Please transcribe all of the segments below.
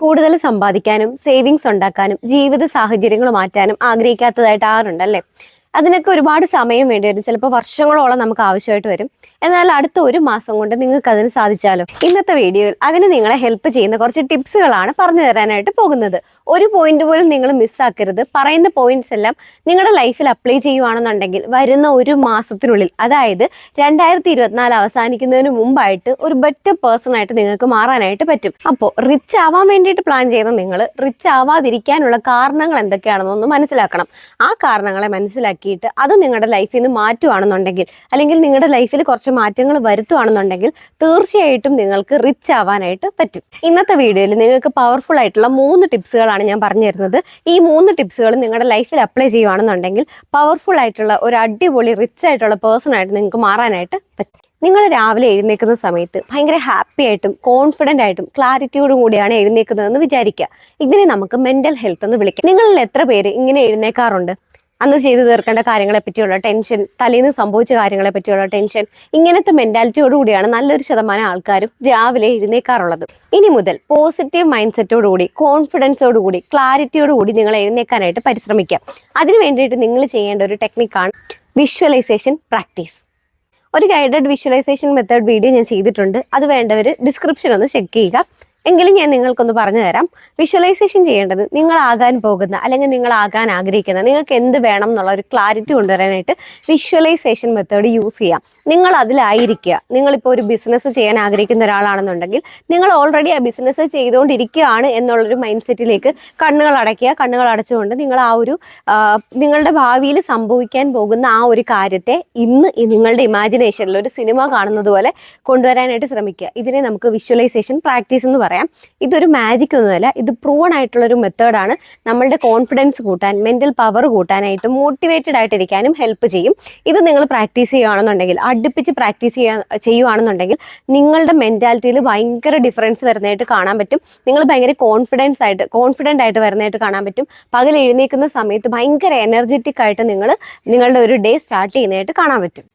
കൂടുതൽ സമ്പാദിക്കാനും സേവിങ്സ് ഉണ്ടാക്കാനും ജീവിത സാഹചര്യങ്ങൾ മാറ്റാനും ആഗ്രഹിക്കാത്തതായിട്ട് ആരുണ്ടല്ലേ? അതിനൊക്കെ ഒരുപാട് സമയം വേണ്ടി വരും, ചിലപ്പോൾ വർഷങ്ങളോളം നമുക്ക് ആവശ്യമായിട്ട് വരും. എന്നാൽ അടുത്ത ഒരു മാസം കൊണ്ട് നിങ്ങൾക്ക് അതിന് സാധിച്ചാലോ? ഇന്നത്തെ വീഡിയോയിൽ അതിന് നിങ്ങളെ ഹെൽപ്പ് ചെയ്യുന്ന കുറച്ച് ടിപ്സുകളാണ് പറഞ്ഞു തരാനായിട്ട് പോകുന്നത്. ഒരു പോയിന്റ് പോലും നിങ്ങൾ മിസ്സാക്കരുത്. പറയുന്ന പോയിന്റ്സ് എല്ലാം നിങ്ങളുടെ ലൈഫിൽ അപ്ലൈ ചെയ്യുവാണെന്നുണ്ടെങ്കിൽ വരുന്ന ഒരു മാസത്തിനുള്ളിൽ, അതായത് 2024 അവസാനിക്കുന്നതിന് മുമ്പായിട്ട് ഒരു ബെറ്റർ പേഴ്സൺ ആയിട്ട് നിങ്ങൾക്ക് മാറാനായിട്ട് പറ്റും. അപ്പോൾ റിച്ച് ആവാൻ വേണ്ടിയിട്ട് പ്ലാൻ ചെയ്യുന്ന നിങ്ങൾ റിച്ച് ആവാതിരിക്കാനുള്ള കാരണങ്ങൾ എന്തൊക്കെയാണെന്നൊന്ന് മനസ്സിലാക്കണം. ആ കാരണങ്ങളെ മനസ്സിലാക്കി അത് നിങ്ങളുടെ ലൈഫിൽ നിന്ന് മാറ്റുവാണെന്നുണ്ടെങ്കിൽ, അല്ലെങ്കിൽ നിങ്ങളുടെ ലൈഫിൽ കുറച്ച് മാറ്റങ്ങൾ വരുത്തുവാണെന്നുണ്ടെങ്കിൽ തീർച്ചയായിട്ടും നിങ്ങൾക്ക് റിച്ച് ആവാനായിട്ട് പറ്റും. ഇന്നത്തെ വീഡിയോയിൽ നിങ്ങൾക്ക് പവർഫുൾ ആയിട്ടുള്ള 3 ടിപ്സുകളാണ് ഞാൻ പറഞ്ഞു തരുന്നത്. ഈ 3 ടിപ്സുകൾ നിങ്ങളുടെ ലൈഫിൽ അപ്ലൈ ചെയ്യുവാണെന്നുണ്ടെങ്കിൽ പവർഫുൾ ആയിട്ടുള്ള ഒരു അടിപൊളി റിച്ച് ആയിട്ടുള്ള പേഴ്സൺ ആയിട്ട് നിങ്ങൾക്ക് മാറാനായിട്ട് പറ്റും. നിങ്ങൾ രാവിലെ എഴുന്നേൽക്കുന്ന സമയത്ത് ഭയങ്കര ഹാപ്പി ആയിട്ടും കോൺഫിഡൻ്റ് ആയിട്ടും ക്ലാരിറ്റിയോടും കൂടിയാണ് എഴുന്നേൽക്കുന്നതെന്ന് വിചാരിക്കുക. ഇതിനെ നമുക്ക് മെന്റൽ ഹെൽത്ത് എന്ന് വിളിക്കാം. നിങ്ങളിൽ എത്ര പേര് ഇങ്ങനെ എഴുന്നേൽക്കാറുണ്ട്? അന്ന് ചെയ്തു തീർക്കേണ്ട കാര്യങ്ങളെ പറ്റിയുള്ള ടെൻഷൻ, തലേന്ന് സംഭവിച്ച കാര്യങ്ങളെ പറ്റിയുള്ള ടെൻഷൻ, ഇങ്ങനത്തെ മെന്റാലിറ്റിയോടുകൂടിയാണ് നല്ലൊരു ശതമാനം ആൾക്കാരും രാവിലെ എഴുന്നേൽക്കാറുള്ളത്. ഇനി മുതൽ പോസിറ്റീവ് മൈൻഡ് സെറ്റോടുകൂടി, കോൺഫിഡൻസോടുകൂടി, ക്ലാരിറ്റിയോടുകൂടി നിങ്ങൾ എഴുന്നേൽക്കാനായിട്ട് പരിശ്രമിക്കാം. അതിനു വേണ്ടിയിട്ട് നിങ്ങൾ ചെയ്യേണ്ട ഒരു ടെക്നിക്കാണ് വിഷ്വലൈസേഷൻ പ്രാക്ടീസ്. ഒരു ഗൈഡഡ് വിഷ്വലൈസേഷൻ മെത്തേഡ് വീഡിയോ ഞാൻ ചെയ്തിട്ടുണ്ട്. അത് വേണ്ടവർ ഡിസ്ക്രിപ്ഷൻ ഒന്ന് ചെക്ക് ചെയ്യുക. എങ്കിലും ഞാൻ നിങ്ങൾക്കൊന്ന് പറഞ്ഞു തരാം. വിഷ്വലൈസേഷൻ ചെയ്യേണ്ടത് നിങ്ങളാകാൻ പോകുന്ന, അല്ലെങ്കിൽ നിങ്ങളാകാൻ ആഗ്രഹിക്കുന്ന, നിങ്ങൾക്ക് എന്ത് വേണം എന്നുള്ള ഒരു ക്ലാരിറ്റി കൊണ്ടുവരാനായിട്ട് വിഷ്വലൈസേഷൻ മെത്തേഡ് യൂസ് ചെയ്യാം. നിങ്ങൾ അതിലായിരിക്കുക. നിങ്ങളിപ്പോൾ ഒരു ബിസിനസ് ചെയ്യാൻ ആഗ്രഹിക്കുന്ന ഒരാളാണെന്നുണ്ടെങ്കിൽ നിങ്ങൾ ഓൾറെഡി ആ ബിസിനസ് ചെയ്തുകൊണ്ടിരിക്കുകയാണ് എന്നുള്ളൊരു മൈൻഡ് സെറ്റിലേക്ക് കണ്ണുകൾ അടയ്ക്കുക. കണ്ണുകൾ അടച്ചുകൊണ്ട് നിങ്ങൾ ആ ഒരു നിങ്ങളുടെ ഭാവിയിൽ സംഭവിക്കാൻ പോകുന്ന ആ ഒരു കാര്യത്തെ ഇന്ന് നിങ്ങളുടെ ഇമാജിനേഷനിൽ ഒരു സിനിമ കാണുന്നത് പോലെ കൊണ്ടുവരാനായിട്ട് ശ്രമിക്കുക. ഇതിനെ നമുക്ക് വിഷ്വലൈസേഷൻ പ്രാക്ടീസ് എന്ന് പറയാം. ഇതൊരു മാജിക് ഒന്നുമല്ല, ഇത് പ്രൂവൺ ആയിട്ടുള്ളൊരു മെത്തേഡാണ്. നമ്മളുടെ കോൺഫിഡൻസ് കൂട്ടാൻ, മെന്റൽ പവർ കൂട്ടാനായിട്ടും മോട്ടിവേറ്റഡ് ആയിട്ടിരിക്കാനും ഹെൽപ്പ് ചെയ്യും. ഇത് നിങ്ങൾ പ്രാക്ടീസ് ചെയ്യുകയാണെന്നുണ്ടെങ്കിൽ, അടുപ്പിച്ച് പ്രാക്ടീസ് ചെയ്യുകയാണെന്നുണ്ടെങ്കിൽ നിങ്ങളുടെ മെന്റാലിറ്റിയിൽ ഭയങ്കര ഡിഫറൻസ് വരുന്നതായിട്ട് കാണാൻ പറ്റും. നിങ്ങൾ ഭയങ്കര കോൺഫിഡൻ്റ് ആയിട്ട് വരുന്നതായിട്ട് കാണാൻ പറ്റും. പകൽ എഴുന്നേൽക്കുന്ന സമയത്ത് ഭയങ്കര എനർജറ്റിക് ആയിട്ട് നിങ്ങളുടെ ഒരു ഡേ സ്റ്റാർട്ട് ചെയ്യുന്നതായിട്ട് കാണാൻ പറ്റും.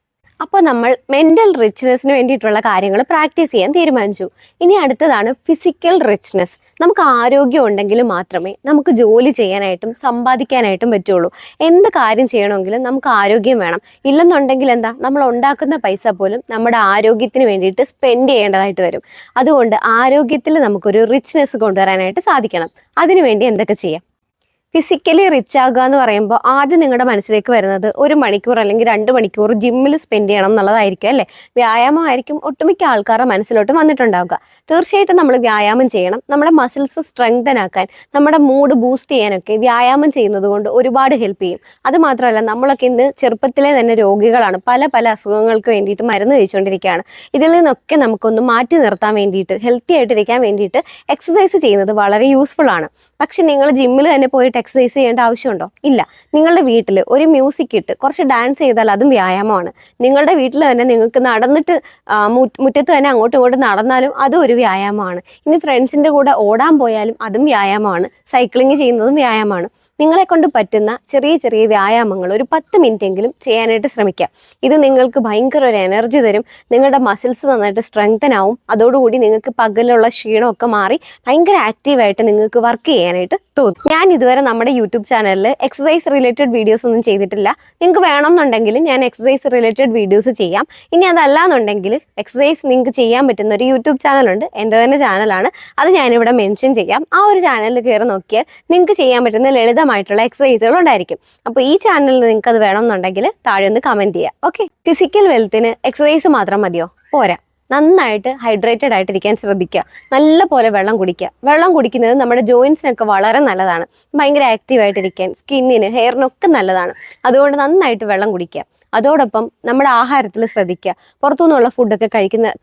അപ്പോൾ നമ്മൾ മെൻ്റൽ റിച്ച്നെസ്സിന് വേണ്ടിയിട്ടുള്ള കാര്യങ്ങൾ പ്രാക്ടീസ് ചെയ്യാൻ തീരുമാനിച്ചു. ഇനി അടുത്തതാണ് ഫിസിക്കൽ റിച്ച്നെസ്. നമുക്ക് ആരോഗ്യം ഉണ്ടെങ്കിൽ മാത്രമേ നമുക്ക് ജോലി ചെയ്യാനായിട്ടും സമ്പാദിക്കാനായിട്ടും പറ്റുള്ളൂ. എന്ത് കാര്യം ചെയ്യണമെങ്കിലും നമുക്ക് ആരോഗ്യം വേണം. ഇല്ലെന്നുണ്ടെങ്കിൽ എന്താ, നമ്മൾ ഉണ്ടാക്കുന്ന പൈസ പോലും നമ്മുടെ ആരോഗ്യത്തിന് വേണ്ടിയിട്ട് സ്പെൻഡ് ചെയ്യേണ്ടതായിട്ട് വരും. അതുകൊണ്ട് ആരോഗ്യത്തിൽ നമുക്കൊരു റിച്ച്നെസ് കൊണ്ടുവരാനായിട്ട് സാധിക്കണം. അതിനുവേണ്ടി എന്തൊക്കെ ചെയ്യാം? ഫിസിക്കലി റിച്ച് ആകുക എന്ന് പറയുമ്പോൾ ആദ്യം നിങ്ങളുടെ മനസ്സിലേക്ക് വരുന്നത് 1 മണിക്കൂർ അല്ലെങ്കിൽ 2 മണിക്കൂർ ജിമ്മിൽ സ്പെൻഡ് ചെയ്യണം എന്നുള്ളതായിരിക്കും അല്ലേ? വ്യായാമമായിരിക്കും ഒട്ടുമിക്ക ആൾക്കാരുടെ മനസ്സിലോട്ട് വന്നിട്ടുണ്ടാവുക. തീർച്ചയായിട്ടും നമ്മൾ വ്യായാമം ചെയ്യണം. നമ്മുടെ മസിൽസ് സ്ട്രെങ്തൻ ആക്കാൻ, നമ്മുടെ മൂഡ് ബൂസ്റ്റ് ചെയ്യാനൊക്കെ വ്യായാമം ചെയ്യുന്നത് കൊണ്ട് ഒരുപാട് ഹെൽപ്പ് ചെയ്യും. അതുമാത്രമല്ല, നമ്മളൊക്കെ ഇന്ന് ചെറുപ്പത്തിലെ തന്നെ രോഗികളാണ്. പല അസുഖങ്ങൾക്ക് വേണ്ടിയിട്ട് മരുന്ന് കഴിച്ചുകൊണ്ടിരിക്കുകയാണ്. ഇതിൽ നിന്നൊക്കെ നമുക്കൊന്ന് മാറ്റി നിർത്താൻ വേണ്ടിയിട്ട്, ഹെൽത്തി ആയിട്ടിരിക്കാൻ വേണ്ടിയിട്ട് എക്സസൈസ് ചെയ്യുന്നത് വളരെ യൂസ്ഫുൾ ആണ്. പക്ഷെ നിങ്ങൾ ജിമ്മിൽ തന്നെ പോയിട്ട് എക്സസൈസ് ചെയ്യേണ്ട ആവശ്യമുണ്ടോ? ഇല്ല. നിങ്ങളുടെ വീട്ടിൽ ഒരു മ്യൂസിക് ഇട്ട് കുറച്ച് ഡാൻസ് ചെയ്താൽ അതും വ്യായാമമാണ്. നിങ്ങളുടെ വീട്ടിൽ തന്നെ നിങ്ങൾക്ക് നടന്നിട്ട് മുറ്റത്ത് തന്നെ അങ്ങോട്ടും ഇങ്ങോട്ടും നടന്നാലും അതും ഒരു വ്യായാമമാണ്. ഇനി ഫ്രണ്ട്സിൻ്റെ കൂടെ ഓടാൻ പോയാലും അതും വ്യായാമമാണ്. സൈക്ലിംഗ് ചെയ്യുന്നതും വ്യായാമമാണ്. നിങ്ങളെ കൊണ്ട് പറ്റുന്ന ചെറിയ വ്യായാമങ്ങൾ ഒരു 10 മിനിറ്റ് എങ്കിലും ചെയ്യാനായിട്ട് ശ്രമിക്കുക. ഇത് നിങ്ങൾക്ക് ഭയങ്കര ഒരു എനർജി തരും. നിങ്ങളുടെ മസിൽസ് നന്നായിട്ട് സ്ട്രെങ്തൻ ആവും. അതോടുകൂടി നിങ്ങൾക്ക് പകലുള്ള ക്ഷീണമൊക്കെ മാറി ഭയങ്കര ആക്റ്റീവായിട്ട് നിങ്ങൾക്ക് വർക്ക് ചെയ്യാനായിട്ട് തോന്നും. ഞാൻ ഇതുവരെ നമ്മുടെ യൂട്യൂബ് ചാനലിൽ എക്സസൈസ് റിലേറ്റഡ് വീഡിയോസ് ഒന്നും ചെയ്തിട്ടില്ല. നിങ്ങൾക്ക് വേണമെന്നുണ്ടെങ്കിൽ ഞാൻ എക്സസൈസ് റിലേറ്റഡ് വീഡിയോസ് ചെയ്യാം. ഇനി അതല്ലാന്നുണ്ടെങ്കിൽ എക്സസൈസ് നിങ്ങൾക്ക് ചെയ്യാൻ പറ്റുന്ന ഒരു യൂട്യൂബ് ചാനലുണ്ട്. എൻ്റെ തന്നെ ചാനലാണ്. അത് ഞാനിവിടെ മെൻഷൻ ചെയ്യാം. ആ ഒരു ചാനലിൽ കയറി നോക്കിയാൽ നിങ്ങൾക്ക് ചെയ്യാൻ പറ്റുന്ന ലളിതമായിട്ടുള്ള എക്സസൈസുകൾ ഉണ്ടായിരിക്കും. അപ്പോൾ ഈ ചാനലിൽ നിങ്ങൾക്ക് അത് വേണമെന്നുണ്ടെങ്കിൽ താഴെ ഒന്ന് കമൻറ്റ് ചെയ്യാം. ഓക്കെ. ഫിസിക്കൽ വെൽത്തിന് എക്സസൈസ് മാത്രം മതിയോ? പോരാ. നന്നായിട്ട് ഹൈഡ്രേറ്റഡ് ആയിട്ടിരിക്കാൻ ശ്രദ്ധിക്കുക. നല്ല പോലെ വെള്ളം കുടിക്കുക. വെള്ളം കുടിക്കുന്നത് നമ്മുടെ ജോയിൻസിനൊക്കെ വളരെ നല്ലതാണ്. ഭയങ്കര ആക്റ്റീവായിട്ടിരിക്കാൻ, സ്കിന്നിന്, ഹെയറിനൊക്കെ നല്ലതാണ്. അതുകൊണ്ട് നന്നായിട്ട് വെള്ളം കുടിക്കുക. അതോടൊപ്പം നമ്മുടെ ആഹാരത്തിൽ ശ്രദ്ധിക്കുക. പുറത്തുനിന്നുള്ള ഫുഡൊക്കെ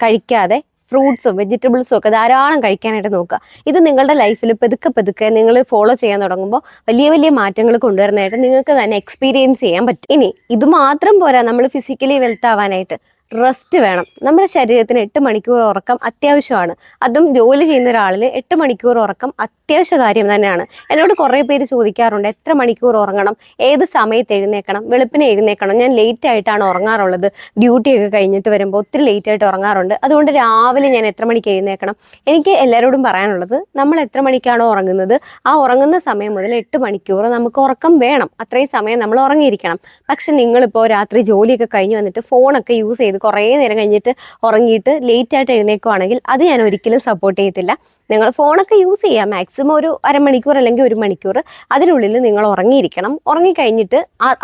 കഴിക്കാതെ ഫ്രൂട്ട്സും വെജിറ്റബിൾസും ഒക്കെ ധാരാളം കഴിക്കാനായിട്ട് നോക്കുക. ഇത് നിങ്ങളുടെ ലൈഫിൽ പതുക്കെ നിങ്ങൾ ഫോളോ ചെയ്യാൻ തുടങ്ങുമ്പോൾ വലിയ മാറ്റങ്ങൾ കൊണ്ടുവരുന്നതായിട്ട് നിങ്ങൾക്ക് തന്നെ എക്സ്പീരിയൻസ് ചെയ്യാൻ പറ്റും. ഇനി ഇത് മാത്രം പോരാ നമ്മൾ ഫിസിക്കലി വെൽത്ത് ആവാനായിട്ട്. റെസ്റ്റ് വേണം. നമ്മുടെ ശരീരത്തിന് 8 മണിക്കൂർ ഉറക്കം അത്യാവശ്യമാണ്. അതും ജോലി ചെയ്യുന്ന ഒരാളിന് 8 മണിക്കൂർ ഉറക്കം അത്യാവശ്യ കാര്യം തന്നെയാണ്. എന്നോട് കുറേ പേര് ചോദിക്കാറുണ്ട്, എത്ര മണിക്കൂർ ഉറങ്ങണം, ഏത് സമയത്ത് എഴുന്നേക്കണം, വെളുപ്പിനെ എഴുന്നേക്കണം. ഞാൻ ലേറ്റ് ആയിട്ടാണ് ഉറങ്ങാറുള്ളത്, ഡ്യൂട്ടിയൊക്കെ കഴിഞ്ഞിട്ട് വരുമ്പോൾ ഒത്തിരി ലേറ്റ് ആയിട്ട് ഉറങ്ങാറുണ്ട്. അതുകൊണ്ട് രാവിലെ ഞാൻ എത്ര മണിക്ക് എഴുന്നേക്കണം? എനിക്ക് എല്ലാവരോടും പറയാനുള്ളത്, നമ്മൾ എത്ര മണിക്കാണോ ഉറങ്ങുന്നത് ആ ഉറങ്ങുന്ന സമയം മുതൽ 8 മണിക്കൂർ നമുക്ക് ഉറക്കം വേണം. അത്രയും സമയം നമ്മൾ ഉറങ്ങിയിരിക്കണം. പക്ഷെ നിങ്ങളിപ്പോൾ രാത്രി ജോലിയൊക്കെ കഴിഞ്ഞ് വന്നിട്ട് ഫോണൊക്കെ യൂസ് ചെയ്ത് കുറേ നേരം കഴിഞ്ഞിട്ട് ഉറങ്ങിയിട്ട് ലേറ്റ് ആയിട്ട് എഴുന്നേൽക്കുവാണെങ്കിൽ അത് ഞാൻ ഒരിക്കലും സപ്പോർട്ട് ചെയ്യത്തില്ല. നിങ്ങൾ ഫോണൊക്കെ യൂസ് ചെയ്യാം, മാക്സിമം ഒരു അരമണിക്കൂർ അല്ലെങ്കിൽ 1 മണിക്കൂർ അതിനുള്ളിൽ നിങ്ങൾ ഉറങ്ങിയിരിക്കണം. ഉറങ്ങിക്കഴിഞ്ഞിട്ട്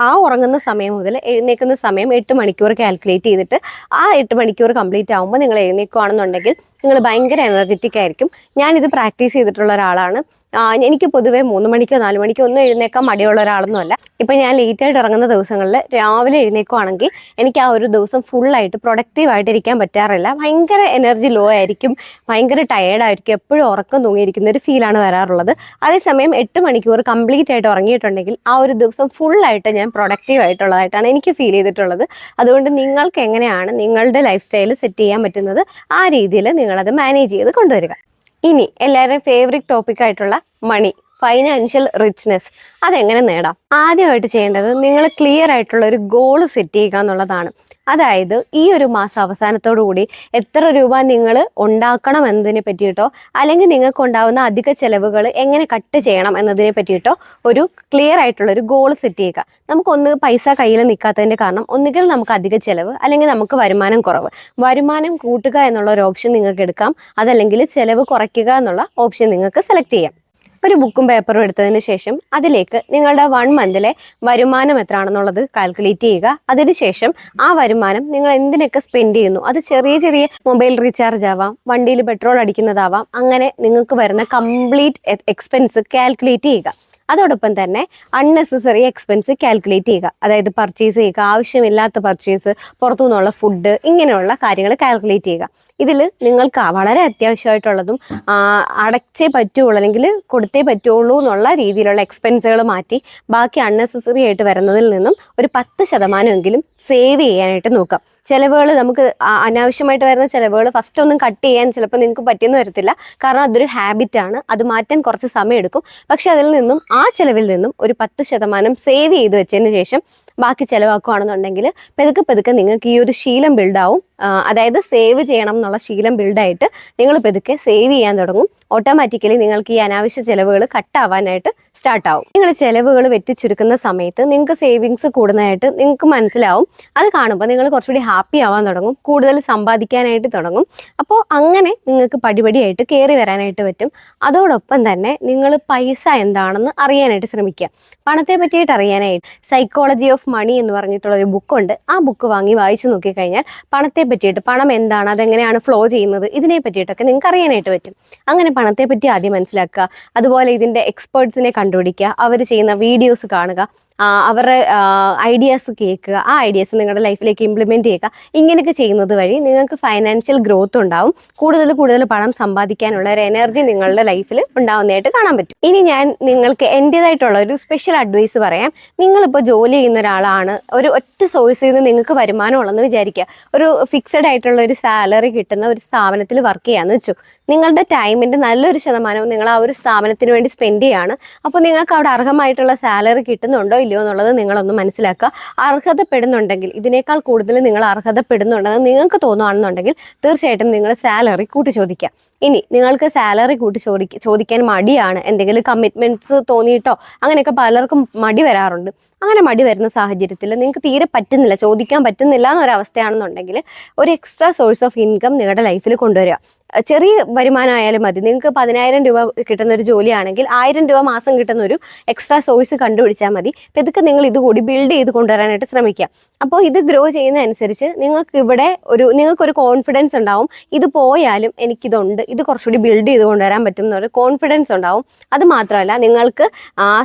ആ ഉറങ്ങുന്ന സമയം മുതൽ എഴുന്നേൽക്കുന്ന സമയം 8 മണിക്കൂർ കാൽക്കുലേറ്റ് ചെയ്തിട്ട് ആ 8 മണിക്കൂർ കംപ്ലീറ്റ് ആകുമ്പോൾ നിങ്ങൾ എഴുന്നേൽക്കുകയാണെന്നുണ്ടെങ്കിൽ നിങ്ങൾ ഭയങ്കര എനർജറ്റിക് ആയിരിക്കും. ഞാനിത് പ്രാക്ടീസ് ചെയ്തിട്ടുള്ള ഒരാളാണ്. എനിക്ക് പൊതുവേ 3 മണിക്കോ 4 മണിക്കോ ഒന്നും എഴുന്നേക്കാൻ മടിയുള്ള ഒരാളൊന്നും അല്ല. ഇപ്പം ഞാൻ ലേറ്റായിട്ട് ഇറങ്ങുന്ന ദിവസങ്ങളിൽ രാവിലെ എഴുന്നേൽക്കുവാണെങ്കിൽ എനിക്ക് ആ ഒരു ദിവസം ഫുള്ളായിട്ട് പ്രൊഡക്റ്റീവായിട്ട് ഇരിക്കാൻ പറ്റാറില്ല. ഭയങ്കര എനർജി ലോ ആയിരിക്കും, ഭയങ്കര ടയേർഡായിരിക്കും, എപ്പോഴും ഉറക്കം തൂങ്ങിയിരിക്കുന്ന ഒരു ഫീലാണ് വരാറുള്ളത്. അതേസമയം 8 മണിക്കൂർ കംപ്ലീറ്റ് ആയിട്ട് ഉറങ്ങിയിട്ടുണ്ടെങ്കിൽ ആ ഒരു ദിവസം ഫുള്ളായിട്ട് ഞാൻ പ്രൊഡക്റ്റീവ് ആയിട്ടുള്ളതായിട്ടാണ് എനിക്ക് ഫീൽ ചെയ്തിട്ടുള്ളത്. അതുകൊണ്ട് നിങ്ങൾക്ക് എങ്ങനെയാണ് നിങ്ങളുടെ ലൈഫ് സ്റ്റൈൽ സെറ്റ് ചെയ്യാൻ പറ്റുന്നത് ആ രീതിയിൽ നിങ്ങളത് മാനേജ് ചെയ്ത് കൊണ്ടുവരിക. ഇനി എല്ലാവരുടെയും ഫേവറേറ്റ് ടോപ്പിക് ആയിട്ടുള്ള മണി, ഫൈനാൻഷ്യൽ റിച്ച്നെസ്, അതെങ്ങനെ നേടാം? ആദ്യമായിട്ട് ചെയ്യേണ്ടത് നിങ്ങൾ ക്ലിയർ ആയിട്ടുള്ള ഒരു ഗോൾ സെറ്റ് ചെയ്യുക എന്നുള്ളതാണ്. അതായത് ഈ ഒരു മാസം അവസാനത്തോടു കൂടി എത്ര രൂപ നിങ്ങൾ ഉണ്ടാക്കണം എന്നതിനെ പറ്റിയിട്ടോ അല്ലെങ്കിൽ നിങ്ങൾക്ക് ഉണ്ടാകുന്ന അധിക ചെലവുകൾ എങ്ങനെ കട്ട് ചെയ്യണം എന്നതിനെ പറ്റിയിട്ടോ ഒരു ക്ലിയർ ആയിട്ടുള്ള ഒരു ഗോൾ സെറ്റ് ചെയ്യുക. നമുക്കൊന്ന് പൈസ കയ്യിൽ നിൽക്കാത്തതിൻ്റെ കാരണം ഒന്നുകിൽ നമുക്ക് അധിക ചെലവ് അല്ലെങ്കിൽ നമുക്ക് വരുമാനം കുറവ്. വരുമാനം കൂട്ടുക എന്നുള്ള ഒരു ഓപ്ഷൻ നിങ്ങൾക്ക് എടുക്കാം, അതല്ലെങ്കിൽ ചെലവ് കുറയ്ക്കുക എന്നുള്ള ഓപ്ഷൻ നിങ്ങൾക്ക് സെലക്ട് ചെയ്യാം. ഒരു ബുക്കും പേപ്പറും എടുത്തതിന് ശേഷം അതിലേക്ക് നിങ്ങളുടെ 1 മന്തിലെ വരുമാനം എത്രയാണെന്നുള്ളത് കാൽക്കുലേറ്റ് ചെയ്യുക. അതിനുശേഷം ആ വരുമാനം നിങ്ങൾ എന്തിനൊക്കെ സ്പെൻഡ് ചെയ്യുന്നു, അത് ചെറിയ ചെറിയ മൊബൈൽ റീചാർജ് ആവാം, വണ്ടിയിൽ പെട്രോൾ അടിക്കുന്നതാവാം, അങ്ങനെ നിങ്ങൾക്ക് വരുന്ന കംപ്ലീറ്റ് എക്സ്പെൻസ് കാൽക്കുലേറ്റ് ചെയ്യുക. അതോടൊപ്പം തന്നെ അൺനെസസറി എക്സ്പെൻസ് കാൽക്കുലേറ്റ് ചെയ്യുക. അതായത് പർച്ചേസ് ചെയ്യുക, ആവശ്യമില്ലാത്ത പർച്ചേസ്, പുറത്തുനിന്നുള്ള ഫുഡ്, ഇങ്ങനെയുള്ള കാര്യങ്ങൾ കാൽക്കുലേറ്റ് ചെയ്യുക. ഇതിൽ നിങ്ങൾക്ക് വളരെ അത്യാവശ്യമായിട്ടുള്ളതും അടച്ചേ പറ്റുള്ളൂ അല്ലെങ്കിൽ കൊടുത്തേ പറ്റുള്ളൂ എന്നുള്ള രീതിയിലുള്ള എക്സ്പെൻസുകൾ മാറ്റി ബാക്കി അൺനെസസറി ആയിട്ട് വരുന്നതിൽ നിന്നും ഒരു 10% സേവ് ചെയ്യാനായിട്ട് നോക്കാം. ചിലവുകൾ നമുക്ക് അനാവശ്യമായിട്ട് വരുന്ന ചിലവുകൾ ഫസ്റ്റ് ഒന്നും കട്ട് ചെയ്യാൻ ചിലപ്പോൾ നിങ്ങൾക്ക് പറ്റിയെന്ന് വരത്തില്ല, കാരണം അതൊരു ഹാബിറ്റാണ്, അത് മാറ്റാൻ കുറച്ച് സമയം എടുക്കും. പക്ഷെ അതിൽ നിന്നും ആ ചിലവിൽ നിന്നും ഒരു 10% സേവ് ചെയ്ത് വെച്ചതിന് ശേഷം ബാക്കി ചിലവാക്കുകയാണെന്നുണ്ടെങ്കിൽ പെതുക്കെ പെതുക്കെ നിങ്ങൾക്ക് ഈ ഒരു ശീലം ബിൽഡാവും. അതായത് സേവ് ചെയ്യണം എന്നുള്ള ശീലം ബിൽഡായിട്ട് നിങ്ങൾ പെതുക്കെ സേവ് ചെയ്യാൻ തുടങ്ങും. ഓട്ടോമാറ്റിക്കലി നിങ്ങൾക്ക് ഈ അനാവശ്യ ചിലവുകൾ കട്ടാവാനായിട്ട് സ്റ്റാർട്ട് ആവും. നിങ്ങൾ ചിലവുകൾ വെട്ടിച്ചുരുക്കുന്ന സമയത്ത് നിങ്ങൾക്ക് സേവിങ്സ് കൂടുന്നതായിട്ട് നിങ്ങൾക്ക് മനസ്സിലാവും. അത് കാണുമ്പോൾ നിങ്ങൾ കുറച്ചുകൂടി ഹാപ്പി ആവാൻ തുടങ്ങും, കൂടുതൽ സമ്പാദിക്കാനായിട്ട് തുടങ്ങും. അപ്പോൾ അങ്ങനെ നിങ്ങൾക്ക് പടിപടിയായിട്ട് കയറി വരാനായിട്ട് പറ്റും. അതോടൊപ്പം തന്നെ നിങ്ങൾ പൈസ എന്താണെന്ന് അറിയാനായിട്ട് ശ്രമിക്കുക. പണത്തെ പറ്റിയിട്ട് അറിയാനായിട്ട് സൈക്കോളജി ഓഫ് മണി എന്ന് പറഞ്ഞിട്ടുള്ള ഒരു ബുക്കുണ്ട്. ആ ബുക്ക് വാങ്ങി വായിച്ചു നോക്കിക്കഴിഞ്ഞാൽ പണത്തെ പറ്റിയിട്ട്, പണം എന്താണ്, അതെങ്ങനെയാണ് ഫ്ലോ ചെയ്യുന്നത്, ഇതിനെ പറ്റിയിട്ടൊക്കെ നിങ്ങൾക്ക് അറിയാനായിട്ട് പറ്റും. അങ്ങനെ പണത്തെ പറ്റി ആദ്യം മനസ്സിലാക്കുക. അതുപോലെ ഇതിൻ്റെ എക്സ്പേർട്സിനെ കണ്ടുപിടിക്കുക, അവർ ചെയ്യുന്ന വീഡിയോസ് കാണുക, അവരുടെ ഐഡിയാസ് കേൾക്കുക, ആ ഐഡിയാസ് നിങ്ങളുടെ ലൈഫിലേക്ക് ഇംപ്ലിമെൻറ്റ് ചെയ്യുക. ഇങ്ങനെയൊക്കെ ചെയ്യുന്നത് വഴി നിങ്ങൾക്ക് ഫൈനാൻഷ്യൽ ഗ്രോത്ത് ഉണ്ടാവും. കൂടുതൽ പണം സമ്പാദിക്കാനുള്ള ഒരു എനർജി നിങ്ങളുടെ ലൈഫിൽ ഉണ്ടാവുന്നതായിട്ട് കാണാൻ പറ്റും. ഇനി ഞാൻ നിങ്ങൾക്ക് എൻ്റേതായിട്ടുള്ള ഒരു സ്പെഷ്യൽ അഡ്വൈസ് പറയാം. നിങ്ങളിപ്പോൾ ജോലി ചെയ്യുന്ന ഒരാളാണ്, ഒരു ഒറ്റ സോഴ്സിൽ നിന്ന് നിങ്ങൾക്ക് വരുമാനം ഉള്ളതെന്ന് വിചാരിക്കുക. ഒരു ഫിക്സഡ് ആയിട്ടുള്ള ഒരു സാലറി കിട്ടുന്ന ഒരു സ്ഥാപനത്തിൽ വർക്ക് ചെയ്യാമെന്ന് വെച്ചു. നിങ്ങളുടെ ടൈമിൻ്റെ നല്ലൊരു ശതമാനവും നിങ്ങൾ ആ ഒരു സ്ഥാപനത്തിന് വേണ്ടി സ്പെൻഡ് ചെയ്യുകയാണ്. അപ്പോൾ നിങ്ങൾക്ക് അവിടെ അർഹമായിട്ടുള്ള സാലറി കിട്ടുന്നുണ്ടോ ഇല്ലയോ എന്നുള്ളത് നിങ്ങളൊന്ന് മനസ്സിലാക്കുക. അർഹതപ്പെടുന്നുണ്ടെങ്കിൽ, ഇതിനേക്കാൾ കൂടുതൽ നിങ്ങൾ അർഹതപ്പെടുന്നുണ്ടെന്ന് നിങ്ങൾക്ക് തോന്നുകയാണെന്നുണ്ടെങ്കിൽ തീർച്ചയായിട്ടും നിങ്ങൾ സാലറി കൂട്ടി ചോദിക്കുക. ഇനി നിങ്ങൾക്ക് സാലറി കൂട്ടി ചോദിക്കാൻ മടിയാണ്, എന്തെങ്കിലും കമ്മിറ്റ്മെന്റ്സ് തോന്നിയിട്ടോ, അങ്ങനെയൊക്കെ പലർക്കും മടി വരാറുണ്ട്. അങ്ങനെ മടി വരുന്ന സാഹചര്യത്തിൽ നിങ്ങൾക്ക് തീരെ പറ്റുന്നില്ല, ചോദിക്കാൻ പറ്റുന്നില്ല എന്നൊരവസ്ഥയാണെന്നുണ്ടെങ്കിൽ ഒരു എക്സ്ട്രാ സോഴ്സ് ഓഫ് ഇൻകം നിങ്ങളുടെ ലൈഫിൽ കൊണ്ടുവരിക. ചെറിയ വരുമാനമായാലും മതി. നിങ്ങൾക്ക് 10,000 രൂപ കിട്ടുന്ന ഒരു ജോലിയാണെങ്കിൽ 1000 രൂപ മാസം കിട്ടുന്ന ഒരു എക്സ്ട്രാ സോഴ്സ് കണ്ടുപിടിച്ചാൽ മതി. അപ്പോൾ ഇതൊക്കെ നിങ്ങൾ ഇതുകൂടി ബിൽഡ് ചെയ്ത് കൊണ്ടുവരാനായിട്ട് ശ്രമിക്കുക. അപ്പോൾ ഇത് ഗ്രോ ചെയ്യുന്നതനുസരിച്ച് നിങ്ങൾക്കൊരു കോൺഫിഡൻസ് ഉണ്ടാവും. ഇത് പോയാലും എനിക്കിതുണ്ട്, ഇത് കുറച്ചുകൂടി ബിൽഡ് ചെയ്ത് കൊണ്ടുവരാൻ പറ്റും എന്നൊരു കോൺഫിഡൻസ് ഉണ്ടാവും. അത് മാത്രമല്ല നിങ്ങൾക്ക്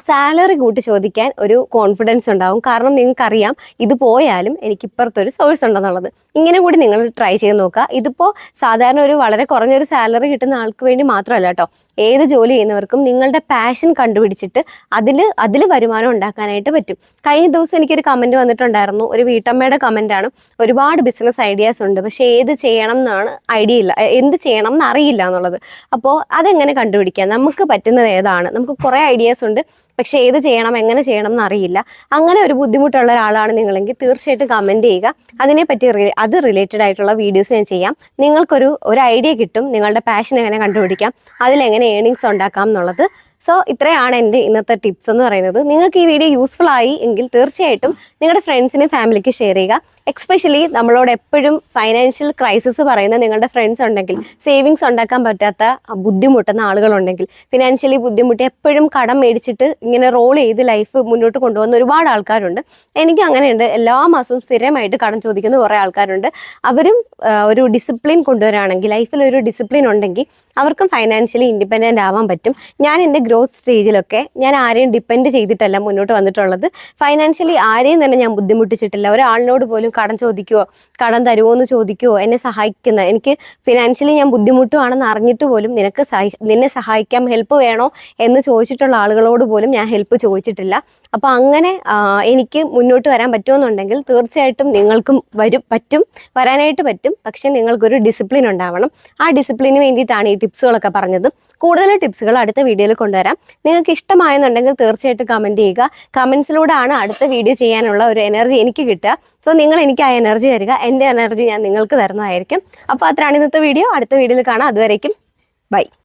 സാലറി കൂട്ടി ചോദിക്കാൻ ഒരു കോൺഫിഡൻസ് ഉണ്ടാവും. കാരണം നിങ്ങൾക്കറിയാം ഇത് പോയാലും എനിക്ക് ഇപ്പുറത്തൊരു സോഴ്സ് ഉണ്ടെന്നുള്ളത്. ഇങ്ങനെ കൂടി നിങ്ങൾ ട്രൈ ചെയ്ത് നോക്കുക. ഇതിപ്പോൾ സാധാരണ ഒരു വളരെ കുറഞ്ഞൊരു സാലറി കിട്ടുന്ന ആൾക്ക് വേണ്ടി മാത്രമല്ല കേട്ടോ, ഏത് ജോലി ചെയ്യുന്നവർക്കും നിങ്ങളുടെ പാഷൻ കണ്ടുപിടിച്ചിട്ട് അതിൽ വരുമാനം ഉണ്ടാക്കാനായിട്ട് പറ്റും. കഴിഞ്ഞ ദിവസം എനിക്കൊരു കമന്റ് വന്നിട്ടുണ്ടായിരുന്നു. ഒരു വീട്ടമ്മയുടെ കമന്റ് ആണ്. ഒരുപാട് ബിസിനസ് ഐഡിയാസ് ഉണ്ട്, പക്ഷെ ഏത് ചെയ്യണം എന്നാണ് ഐഡിയ ഇല്ല, എന്ത് ചെയ്യണം എന്ന് അറിയില്ല എന്നുള്ളത്. അപ്പോൾ അതെങ്ങനെ കണ്ടുപിടിക്കാം? നമുക്ക് പറ്റുന്നത് ഏതാണ്? നമുക്ക് കുറേ ഐഡിയാസ് ഉണ്ട്, പക്ഷെ ഏത് ചെയ്യണം, എങ്ങനെ ചെയ്യണം എന്നറിയില്ല. അങ്ങനെ ഒരു ബുദ്ധിമുട്ടുള്ള ഒരാളാണ് നിങ്ങളെങ്കിൽ തീർച്ചയായിട്ടും കമന്റ് ചെയ്യുക. അതിനെപ്പറ്റി അത് റിലേറ്റഡ് ആയിട്ടുള്ള വീഡിയോസ് ഞാൻ ചെയ്യാം. നിങ്ങൾക്കൊരു ഐഡിയ കിട്ടും, നിങ്ങളുടെ പാഷൻ എങ്ങനെ കണ്ടുപിടിക്കാം, അതിലെങ്ങനെ ഏണിങ്സ് ഉണ്ടാക്കാം എന്നുള്ളത്. സോ ഇത്രയാണ് എൻ്റെ ഇന്നത്തെ ടിപ്സ് എന്ന് പറയുന്നത്. നിങ്ങൾക്ക് ഈ വീഡിയോ യൂസ്ഫുൾ ആയി എങ്കിൽ തീർച്ചയായിട്ടും നിങ്ങളുടെ ഫ്രണ്ട്സിനും ഫാമിലിക്ക് ഷെയർ ചെയ്യുക. എക്സ്പെഷ്യലി നമ്മളോട് എപ്പോഴും ഫൈനാൻഷ്യൽ ക്രൈസിസ് പറയുന്ന നിങ്ങളുടെ ഫ്രണ്ട്സ് ഉണ്ടെങ്കിൽ, സേവിങ്സ് ഉണ്ടാക്കാൻ പറ്റാത്ത ബുദ്ധിമുട്ടുന്ന ആളുകളുണ്ടെങ്കിൽ, ഫിനാൻഷ്യലി ബുദ്ധിമുട്ടി എപ്പോഴും കടം മേടിച്ചിട്ട് ഇങ്ങനെ റോൾ ചെയ്ത് ലൈഫ് മുന്നോട്ട് കൊണ്ടുപോകുന്ന ഒരുപാട് ആൾക്കാരുണ്ട്. എനിക്ക് അങ്ങനെയുണ്ട്. എല്ലാ മാസവും സ്ഥിരമായിട്ട് കടം ചോദിക്കുന്ന കുറേ ആൾക്കാരുണ്ട്. അവരും ഒരു ഡിസിപ്ലിൻ കൊണ്ടുവരാണെങ്കിൽ, ലൈഫിൽ ഒരു ഡിസിപ്ലിൻ ഉണ്ടെങ്കിൽ അവർക്കും ഫൈനാൻഷ്യലി ഇൻഡിപെൻഡൻ്റ് ആവാൻ പറ്റും. ഞാൻ എൻ്റെ ഗ്രോത്ത് സ്റ്റേജിലൊക്കെ ഞാൻ ആരെയും ഡിപ്പെൻഡ് ചെയ്തിട്ടല്ല മുന്നോട്ട് വന്നിട്ടുള്ളത്. ഫൈനാൻഷ്യലി ആരെയും തന്നെ ഞാൻ ബുദ്ധിമുട്ടിച്ചിട്ടില്ല. ഒരാളിനോട് പോലും കടം ചോദിക്കുവോ, കടം തരുമോ എന്ന് ചോദിക്കുവോ, എന്നെ സഹായിക്കുന്ന, എനിക്ക് ഫിനാൻഷ്യലി ഞാൻ ബുദ്ധിമുട്ടുവാണെന്ന് അറിഞ്ഞിട്ട് പോലും നിന്നെ സഹായിക്കാം, ഹെൽപ്പ് വേണോ എന്ന് ചോദിച്ചിട്ടുള്ള ആളുകളോട് പോലും ഞാൻ ഹെൽപ്പ് ചോദിച്ചിട്ടില്ല. അപ്പോൾ അങ്ങനെ എനിക്ക് മുന്നോട്ട് വരാൻ പറ്റുമെന്നുണ്ടെങ്കിൽ തീർച്ചയായിട്ടും നിങ്ങൾക്കും വരാനായിട്ട് പറ്റും. പക്ഷെ നിങ്ങൾക്കൊരു ഡിസിപ്ലിൻ ഉണ്ടാവണം. ആ ഡിസിപ്ലിന് വേണ്ടിയിട്ടാണ് ഈ ടിപ്സുകളൊക്കെ പറഞ്ഞത്. കൂടുതൽ ടിപ്സുകൾ അടുത്ത വീഡിയോയിൽ കൊണ്ടുവരാം. നിങ്ങൾക്ക് ഇഷ്ടമായെന്നുണ്ടെങ്കിൽ തീർച്ചയായിട്ടും കമൻറ്റ് ചെയ്യുക. കമൻസിലൂടെയാണ് അടുത്ത വീഡിയോ ചെയ്യാനുള്ള ഒരു എനർജി എനിക്ക് കിട്ടുക. സോ നിങ്ങൾ എനിക്ക് ആ എനർജി തരിക, എൻ്റെ എനർജി ഞാൻ നിങ്ങൾക്ക് തരുന്നതായിരിക്കും. അപ്പോൾ അത്രയാണ് ഇന്നത്തെ വീഡിയോ. അടുത്ത വീഡിയോയിൽ കാണാം. അതുവരേക്കും ബൈ.